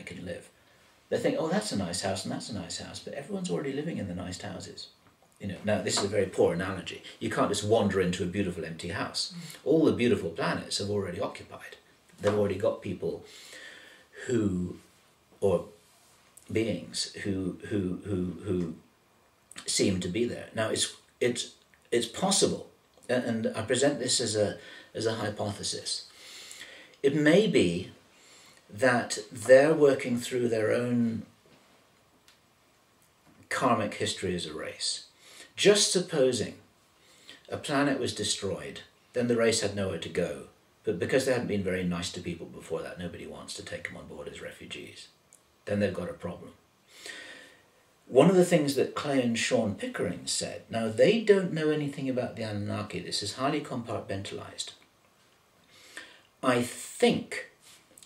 they can live. They think, oh, that's a nice house and that's a nice house, but everyone's already living in the nice houses. Now this is a very poor analogy. You can't just wander into a beautiful empty house. All the beautiful planets have already occupied. They've already got people or beings who seem to be there. Now it's possible, and I present this as a hypothesis. It may be that they're working through their own karmic history as a race. Just supposing a planet was destroyed, then the race had nowhere to go. But because they hadn't been very nice to people before that, nobody wants to take them on board as refugees. Then they've got a problem. One of the things that Clay and Sean Pickering said, now they don't know anything about the Anunnaki. This is highly compartmentalized. I think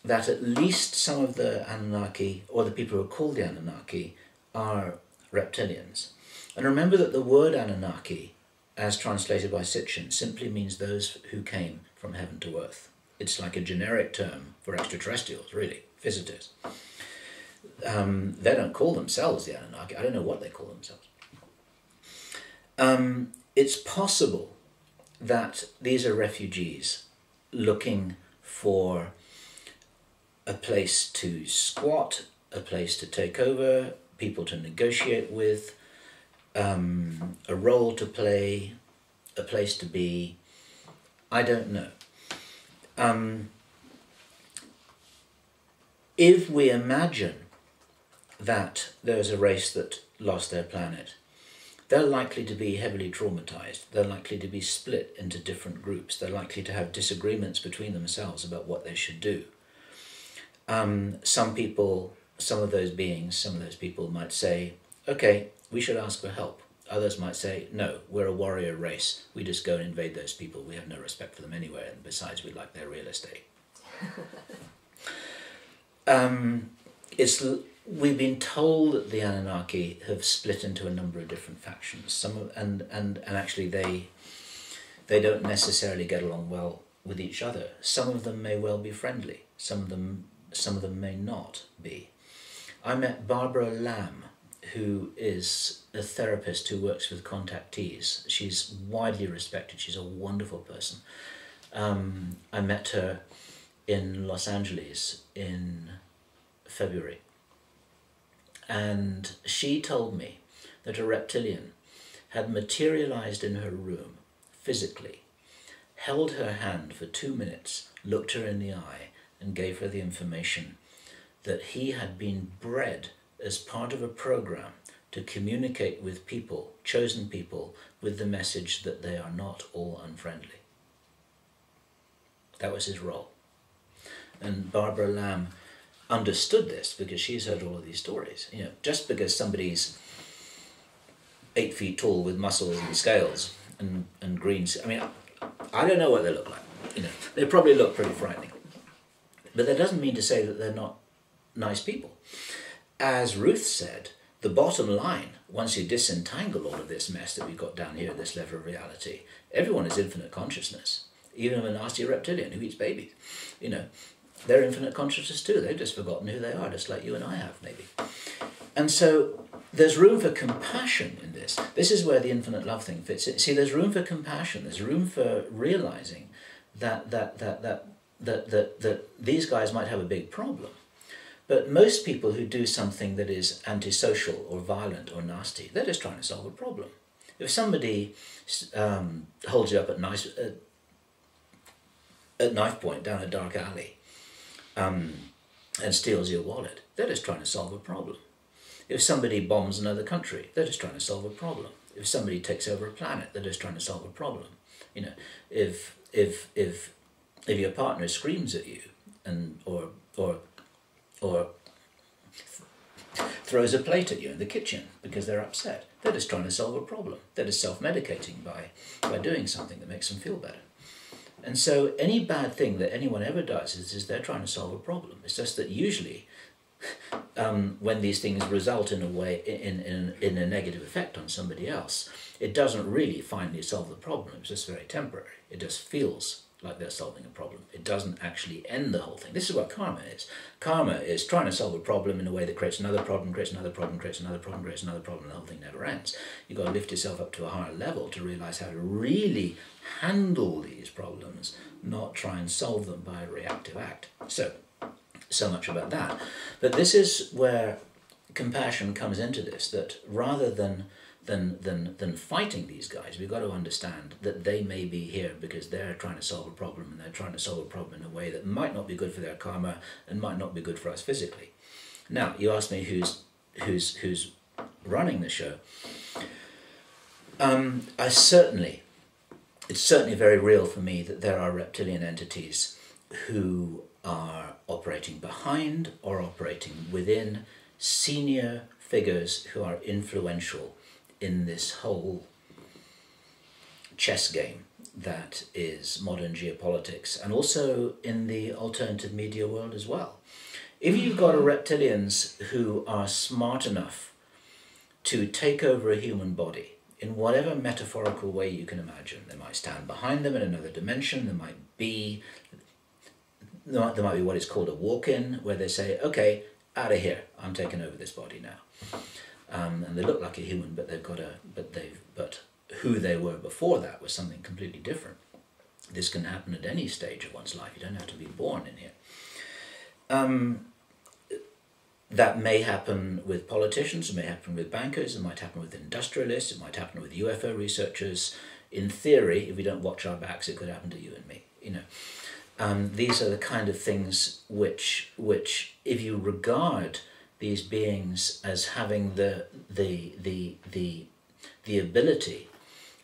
that at least some of the Anunnaki, or the people who are called the Anunnaki, are reptilians. And remember that the word Anunnaki, as translated by Sitchin, simply means those who came from heaven to earth. It's like a generic term for extraterrestrials, really, visitors. They don't call themselves the Anunnaki. I don't know what they call themselves. It's possible that these are refugees looking for a place to squat, a place to take over, people to negotiate with, a role to play, a place to be. I don't know. If we imagine that there's a race that lost their planet, they're likely to be heavily traumatized. They're likely to be split into different groups. They're likely to have disagreements between themselves about what they should do. Some people, some of those beings, some of those people might say, okay, we should ask for help. Others might say, no, we're a warrior race. We just go and invade those people. We have no respect for them anywhere, and besides, we like their real estate. We've been told that the Anunnaki have split into a number of different factions. And actually they don't necessarily get along well with each other. Some of them may well be friendly. Some of them may not be. I met Barbara Lamb, who is a therapist who works with contactees. She's widely respected. She's a wonderful person. I met her in Los Angeles in February. And she told me that a reptilian had materialized in her room physically, held her hand for 2 minutes, looked her in the eye, and gave her the information that he had been bred as part of a program to communicate with people, chosen people, with the message that they are not all unfriendly. That was his role. And Barbara Lamb understood this because she's heard all of these stories. Just because somebody's 8 feet tall with muscles and scales and green, I don't know what they look like. They probably look pretty frightening. But that doesn't mean to say that they're not nice people. As Ruth said, the bottom line, once you disentangle all of this mess that we've got down here at this level of reality, everyone is infinite consciousness. Even a nasty reptilian who eats babies. They're infinite consciousness too. They've just forgotten who they are, just like you and I have, maybe. And so there's room for compassion in this. This is where the infinite love thing fits in. See, there's room for compassion. There's room for realizing that these guys might have a big problem. But most people who do something that is antisocial or violent or nasty, they're just trying to solve a problem. If somebody holds you up at knife point down a dark alley and steals your wallet, they're just trying to solve a problem. If somebody bombs another country, they're just trying to solve a problem. If somebody takes over a planet, they're just trying to solve a problem. If your partner screams at you or throws a plate at you in the kitchen because they're upset, they're just trying to solve a problem. They're just self-medicating by doing something that makes them feel better. And so any bad thing that anyone ever does is they're trying to solve a problem. It's just that usually when these things result in a way in a negative effect on somebody else, it doesn't really finally solve the problem. It's just very temporary. It just feels like they're solving a problem. It doesn't actually end the whole thing. This is what karma is. Karma is trying to solve a problem in a way that creates another problem, creates another problem, creates another problem, creates another problem, and the whole thing never ends. You've got to lift yourself up to a higher level to realize how to really handle these problems, not try and solve them by a reactive act. So much about that. But this is where compassion comes into this, that rather than fighting these guys, we've got to understand that they may be here because they're trying to solve a problem, and they're trying to solve a problem in a way that might not be good for their karma and might not be good for us physically. Now, you ask me who's running the show. It's certainly very real for me that there are reptilian entities who are operating behind or operating within senior figures who are influential in this whole chess game that is modern geopolitics, and also in the alternative media world as well. If you've got reptilians who are smart enough to take over a human body in whatever metaphorical way you can imagine, they might stand behind them in another dimension, there might be what is called a walk-in, where they say, okay, out of here, I'm taking over this body now. And they look like a human, but but who they were before that was something completely different. This can happen at any stage of one's life. You don't have to be born in here. That may happen with politicians, it may happen with bankers, it might happen with industrialists, it might happen with UFO researchers. In theory, if we don't watch our backs, it could happen to you and me. These are the kind of things which if you regard these beings as having the ability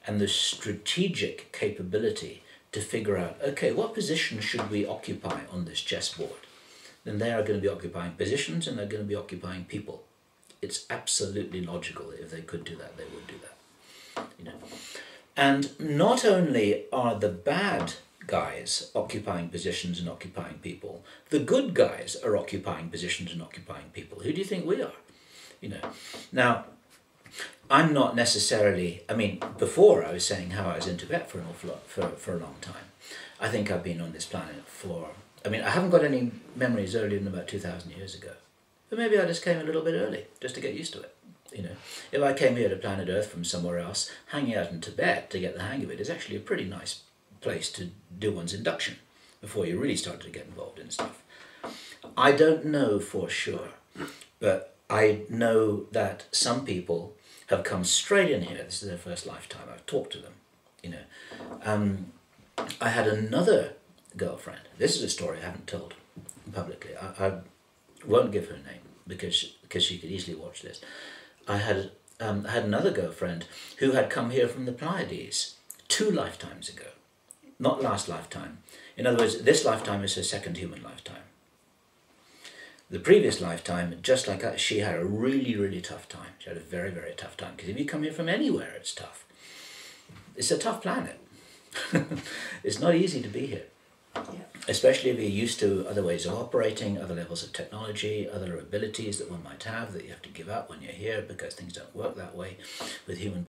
and the strategic capability to figure out, okay, what position should we occupy on this chessboard? Then they are going to be occupying positions, and they're going to be occupying people. It's absolutely logical that if they could do that, they would do that. And not only are the bad guys occupying positions and occupying people, the good guys are occupying positions and occupying people. Who do you think we are? Now, I'm not necessarily, before I was saying how I was in Tibet for an awful lot, for a long time. I think I've been on this planet I haven't got any memories earlier than about 2,000 years ago. But maybe I just came a little bit early, just to get used to it. If I came here to planet Earth from somewhere else, hanging out in Tibet to get the hang of it is actually a pretty nice place to do one's induction before you really start to get involved in stuff. I don't know for sure, but I know that some people have come straight in here. This is their first lifetime. I've talked to them. I had another girlfriend. This is a story I haven't told publicly. I won't give her name because she could easily watch this. I had another girlfriend who had come here from the Pleiades 2 lifetimes ago. Not last lifetime. In other words, this lifetime is her second human lifetime. The previous lifetime, just like that, she had a really, really tough time. She had a very, very tough time. Because if you come here from anywhere, it's tough. It's a tough planet. It's not easy to be here. Yeah. Especially if you're used to other ways of operating, other levels of technology, other abilities that one might have that you have to give up when you're here because things don't work that way with human